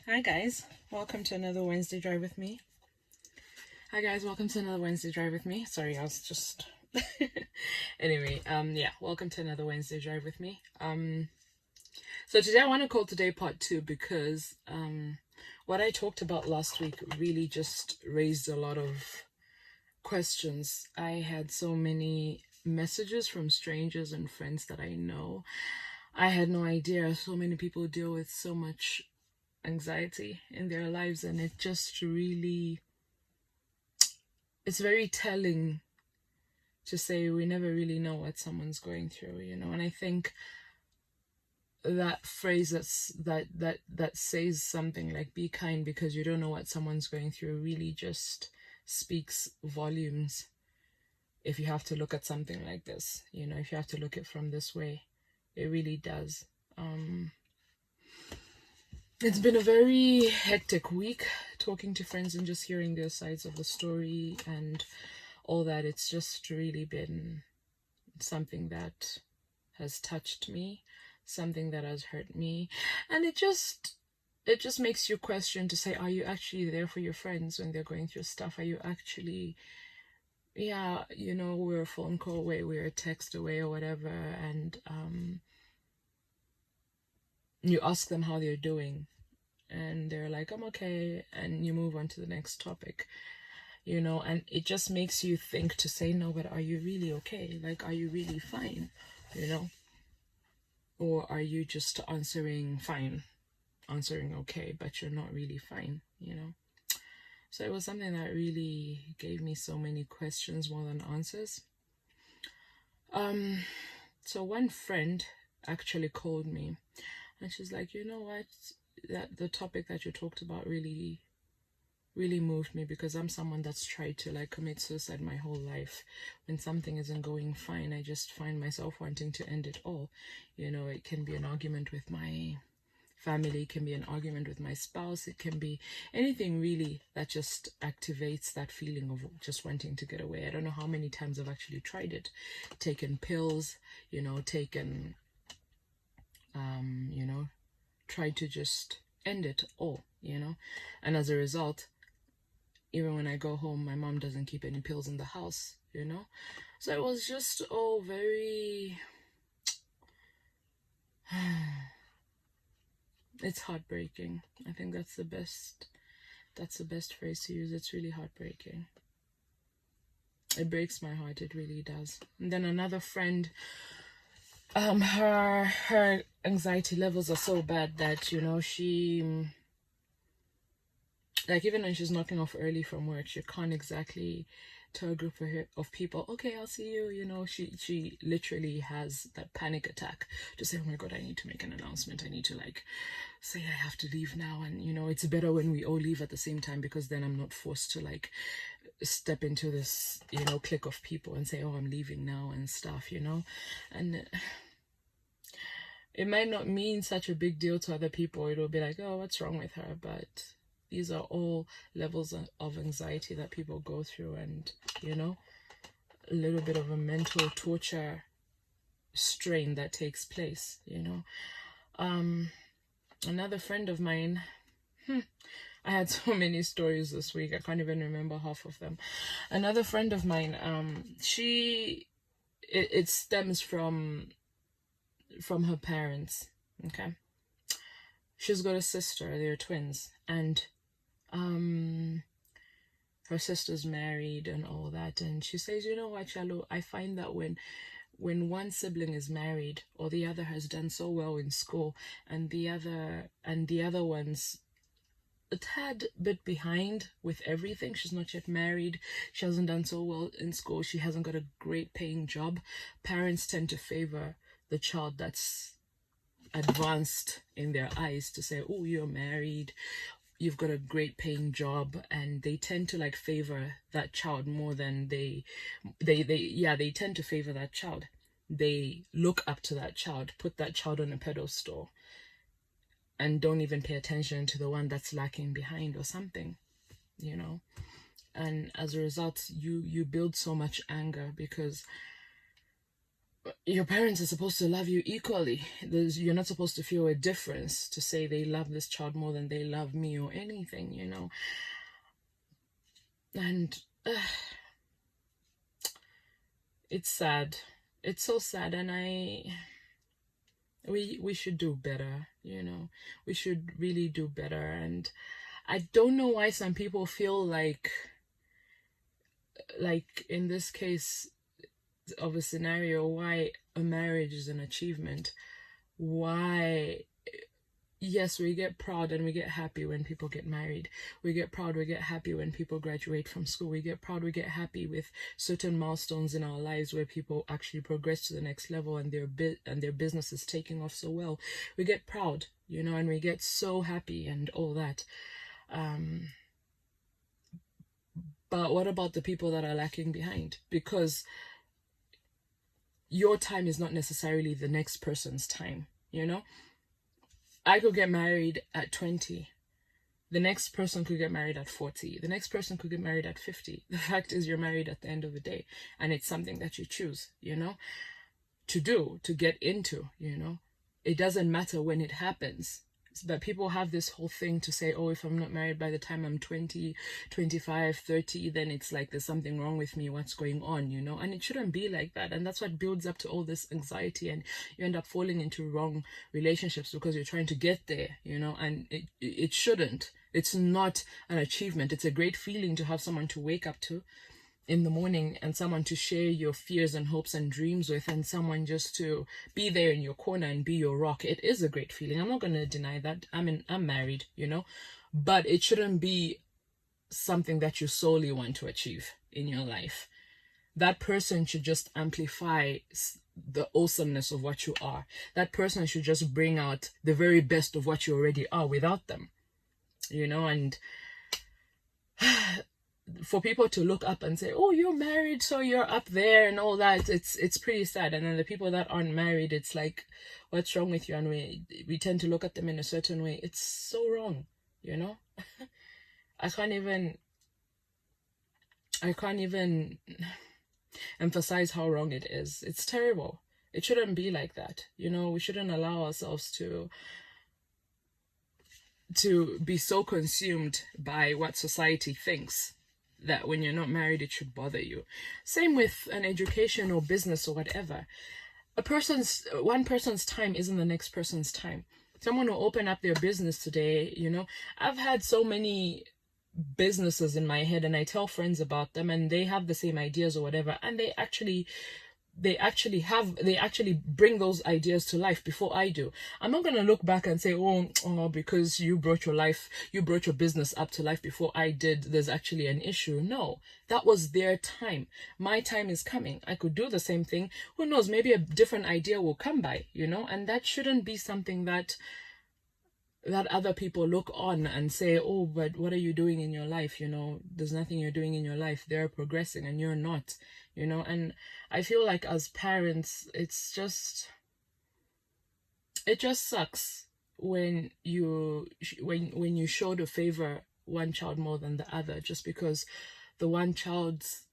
Hi guys, welcome to another Wednesday drive with me. Sorry, I was just anyway, welcome to another Wednesday drive with me. So today I want to call today part 2 because what I talked about last week really just raised a lot of questions. I had so many messages from strangers and friends that I know. I had no idea so many people deal with so much anxiety in their lives, and it just really, it's very telling to say we never really know what someone's going through, and I think that phrase that says something like be kind because you don't know what someone's going through really just speaks volumes. If you have to look at something like this, if you have to look at it from this way, it really does. It's been a very hectic week talking to friends and just hearing their sides of the story and all that. It's just really been something that has touched me, something that has hurt me. And it just makes you question to say, are you actually there for your friends when they're going through stuff? Are you actually, we're a phone call away, we're a text away or whatever, and you ask them how they're doing and they're like, I'm okay, and you move on to the next topic, and it just makes you think to say, no, but are you really okay? Like, are you really fine? Or are you just answering okay, but you're not really fine? So it was something that really gave me so many questions more than answers. So one friend actually called me and she's like, you know what, that the topic that you talked about really moved me, because I'm someone that's tried to like commit suicide my whole life. When something isn't going fine, I just find myself wanting to end it all. It can be an argument with my family, it can be an argument with my spouse, it can be anything really that just activates that feeling of just wanting to get away. I don't know how many times I've actually tried it, taken pills, taken tried to just end it all, and as a result, even when I go home, my mom doesn't keep any pills in the house, so it was just all very it's heartbreaking. I think that's the best phrase to use. It's really heartbreaking. It breaks my heart, it really does. And then another friend, her anxiety levels are so bad that she, like, even when she's knocking off early from work, she can't exactly tell a group of people, okay, I'll see you. She literally has that panic attack to say, oh my god, I need to make an announcement, I need to like say I have to leave now, and it's better when we all leave at the same time, because then I'm not forced to like step into this clique of people and say, oh, I'm leaving now and stuff, and it might not mean such a big deal to other people. It'll be like, oh, what's wrong with her? But these are all levels of anxiety that people go through, and a little bit of a mental torture strain that takes place. Another friend of mine, I had so many stories this week, I can't even remember half of them. Another friend of mine, it stems from her parents. Okay, she's got a sister, they're twins, and her sister's married and all that, and she says, you know what, Chalo, I find that when one sibling is married, or the other has done so well in school, and the other one's a tad bit behind with everything, she's not yet married, she hasn't done so well in school, she hasn't got a great paying job, parents tend to favor the child that's advanced in their eyes, to say, oh, you're married, you've got a great paying job, and they tend to like favor that child more than they tend to favor that child. They look up to that child, put that child on a pedestal, and don't even pay attention to the one that's lacking behind or something, and as a result, you build so much anger, because your parents are supposed to love you equally. You're not supposed to feel a difference to say they love this child more than they love me or anything, you know. And it's sad. It's so sad, and we should do better, you know. We should really do better. And I don't know why some people feel like in this case of a scenario, why a marriage is an achievement. Why, yes, we get proud and we get happy when people get married. We get proud, we get happy when people graduate from school. We get proud, we get happy with certain milestones in our lives where people actually progress to the next level and their business is taking off so well. We get proud, you know, and we get so happy and all that. But what about the people that are lacking behind? Because your time is not necessarily the next person's time, you know? I could get married at 20. The next person could get married at 40. The next person could get married at 50. The fact is, you're married at the end of the day. And it's something that you choose, you know, to do, to get into, you know. It doesn't matter when it happens. But people have this whole thing to say, oh, if I'm not married by the time I'm 20, 25, 30, then it's like there's something wrong with me. What's going on, you know? And it shouldn't be like that. And that's what builds up to all this anxiety. And you end up falling into wrong relationships because you're trying to get there, you know? And it shouldn't. It's not an achievement. It's a great feeling to have someone to wake up to in the morning and someone to share your fears and hopes and dreams with, and someone just to be there in your corner and be your rock. It is a great feeling. I'm not going to deny that. I'm married, you know, but it shouldn't be something that you solely want to achieve in your life. That person should just amplify the awesomeness of what you are. That person should just bring out the very best of what you already are without them, you know. And for people to look up and say, oh, you're married, so you're up there and all that, it's pretty sad. And then the people that aren't married, it's like, what's wrong with you? And we tend to look at them in a certain way. It's so wrong, you know. I can't even emphasize how wrong it is. It's terrible. It shouldn't be like that, you know. We shouldn't allow ourselves to be so consumed by what society thinks that when you're not married, it should bother you. Same with an education or business or whatever. One person's time isn't the next person's time. Someone will open up their business today, you know. I've had so many businesses in my head and I tell friends about them and they have the same ideas or whatever, and they actually bring those ideas to life before I do. I'm not going to look back and say, oh, because you brought your business up to life before I did, there's actually an issue. No, that was their time. My time is coming. I could do the same thing. Who knows, maybe a different idea will come by, you know. And that shouldn't be something that other people look on and say, oh, but what are you doing in your life? You know, there's nothing you're doing in your life. They're progressing and you're not, you know. And I feel like as parents, it just sucks when you show to favor one child more than the other, just because the one child's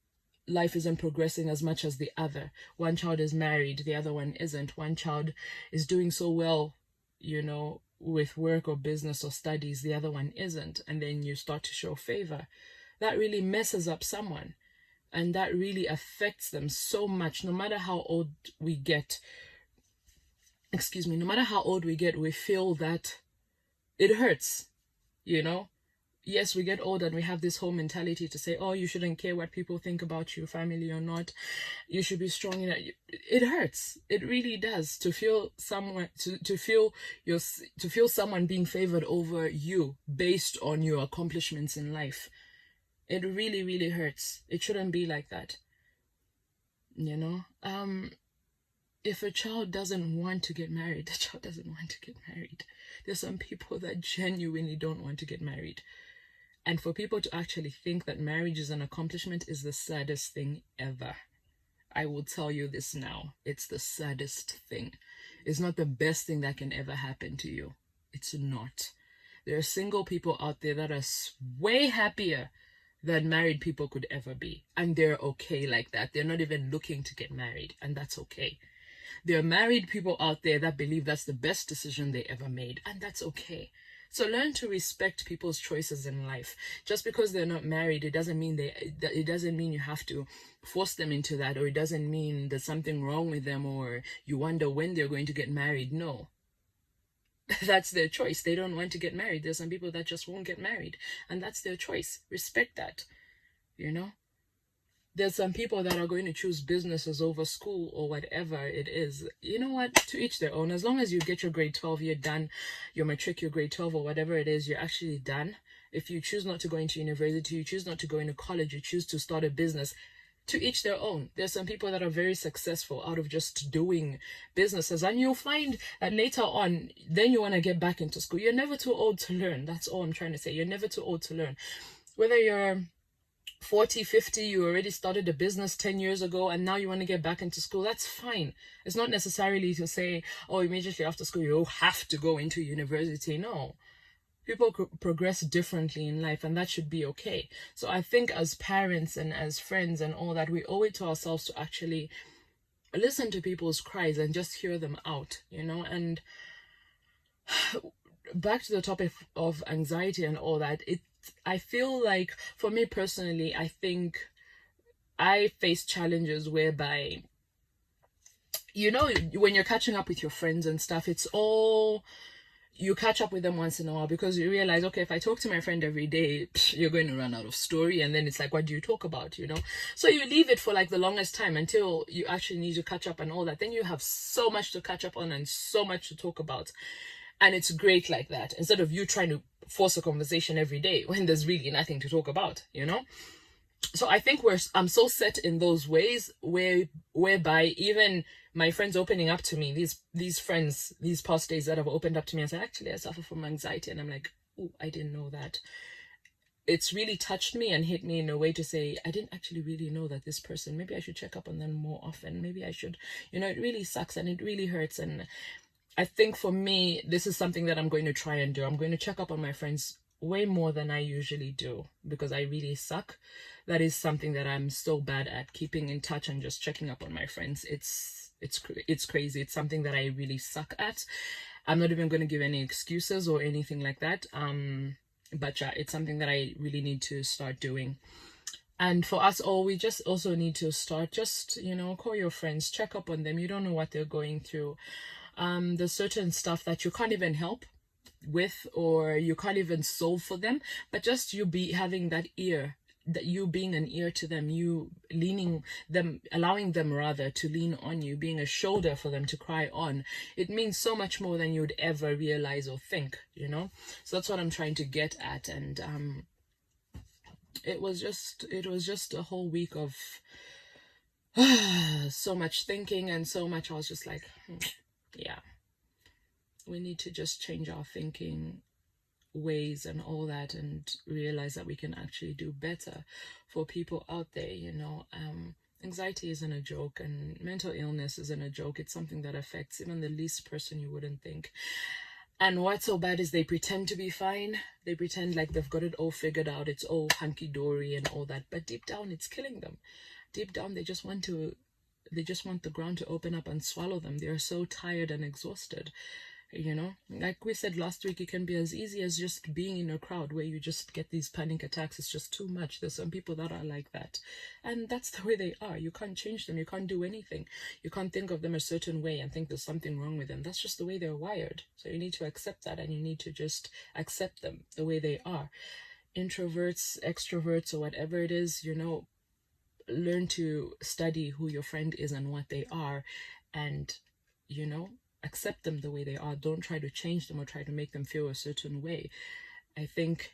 life isn't progressing as much as the other. One child is married, the other one isn't. One child is doing so well, you know, with work or business or studies, the other one isn't. And then you start to show favor. That really messes up someone. And that really affects them so much. No matter how old we get, we feel that it hurts, you know. Yes, we get old and we have this whole mentality to say, oh, you shouldn't care what people think about you, family or not. You should be strong in it. It hurts. It really does to feel someone to feel someone being favored over you based on your accomplishments in life. It really, really hurts. It shouldn't be like that. You know? If a child doesn't want to get married, the child doesn't want to get married. There's some people that genuinely don't want to get married. And for people to actually think that marriage is an accomplishment is the saddest thing ever. I will tell you this now. It's the saddest thing. It's not the best thing that can ever happen to you. It's not. There are single people out there that are way happier than married people could ever be. And they're okay like that. They're not even looking to get married. And that's okay. There are married people out there that believe that's the best decision they ever made, and that's okay. So learn to respect people's choices in life. Just because they're not married, it doesn't mean you have to force them into that, or it doesn't mean there's something wrong with them, or you wonder when they're going to get married. No. That's their choice. They don't want to get married. There's some people that just won't get married, and that's their choice. Respect that, you know? There's some people that are going to choose businesses over school or whatever it is. You know what? To each their own. As long as you get your grade 12, you're done. Your matric, your grade 12 or whatever it is, you're actually done. If you choose not to go into university, you choose not to go into college, you choose to start a business, to each their own. There's some people that are very successful out of just doing businesses, and you'll find that later on, then you want to get back into school. You're never too old to learn. That's all I'm trying to say. You're never too old to learn. Whether you're 40, 50, you already started a business 10 years ago and now you want to get back into school, that's fine. It's not necessarily to say, oh, immediately after school you have to go into university. No. People progress differently in life, and that should be okay. So I think as parents and as friends and all that, we owe it to ourselves to actually listen to people's cries and just hear them out, you know. And back to the topic of anxiety and all that, I feel like, for me personally, I think I face challenges whereby, you know, when you're catching up with your friends and stuff, it's all, you catch up with them once in a while because you realize, okay, if I talk to my friend every day, you're going to run out of story, and then it's like, what do you talk about, you know? So you leave it for like the longest time until you actually need to catch up and all that. Then you have so much to catch up on and so much to talk about. And it's great like that, instead of you trying to force a conversation every day when there's really nothing to talk about, you know? So I think I'm so set in those ways whereby even my friends opening up to me, these friends, these past days that have opened up to me and said, actually, I suffer from anxiety. And I'm like, oh, I didn't know that. It's really touched me and hit me in a way to say, I didn't actually really know that this person, maybe I should check up on them more often. Maybe I should, you know, it really sucks and it really hurts. And I think for me, this is something that I'm going to try and do. I'm going to check up on my friends way more than I usually do because I really suck. That is something that I'm so bad at, keeping in touch and just checking up on my friends. It's crazy. It's something that I really suck at. I'm not even going to give any excuses or anything like that. But yeah, it's something that I really need to start doing. And for us all, we just also need to start just, you know, call your friends, check up on them. You don't know what they're going through. There's certain stuff that you can't even help with, or you can't even solve for them, but just you be having that ear, that you being an ear to them, you leaning them, allowing them rather to lean on you, being a shoulder for them to cry on, it means so much more than you'd ever realize or think, you know. So that's what I'm trying to get at. And it was just a whole week of so much thinking and so much, I was just like, yeah, we need to just change our thinking ways and all that, and realize that we can actually do better for people out there, you know. Anxiety isn't a joke, and mental illness isn't a joke. It's something that affects even the least person you wouldn't think. And what's so bad is they pretend to be fine. They pretend like they've got it all figured out. It's all hunky-dory and all that, but deep down it's killing them. Deep down they just want the ground to open up and swallow them. They are so tired and exhausted, you know. Like we said last week, it can be as easy as just being in a crowd where you just get these panic attacks. It's just too much. There's some people that are like that, and that's the way they are. You can't change them. You can't do anything. You can't think of them a certain way and think there's something wrong with them. That's just the way they're wired. So you need to accept that, and you need to just accept them the way they are. Introverts, extroverts, or whatever it is, you know, learn to study who your friend is and what they are, and, you know, accept them the way they are. Don't try to change them or try to make them feel a certain way. I think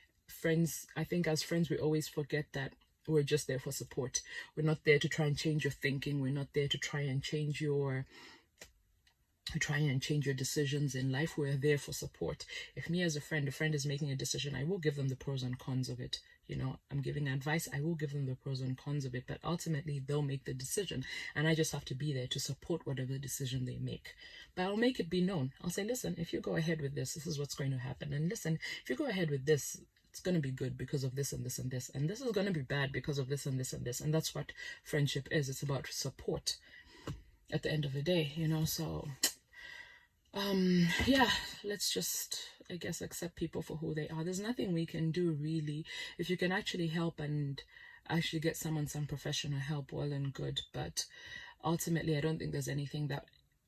as friends, we always forget that we're just there for support. We're not there to try and change your thinking. We're not there to try and change your decisions in life. We're there for support. If me as a friend is making a decision, I will give them the pros and cons of it. You know, I'm giving advice, I will give them the pros and cons of it, but ultimately they'll make the decision, and I just have to be there to support whatever decision they make. But I'll make it be known. I'll say, listen, if you go ahead with this is what's going to happen. And listen, if you go ahead with this, it's going to be good because of this and this and this. And this is going to be bad because of this and this and this. And that's what friendship is. It's about support. at the end of the day, you know. So yeah, let's just, I guess, accept people for who they are. There's nothing we can do really. If you can actually help and actually get someone some professional help, well and good, but ultimately I don't think there's anything that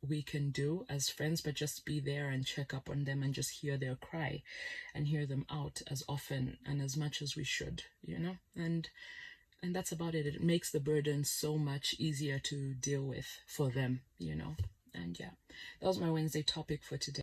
we can do as friends but just be there and check up on them and just hear their cry and hear them out as often and as much as we should, you know. And that's about it. It makes the burden so much easier to deal with for them, you know. And yeah, that was my Wednesday topic for today.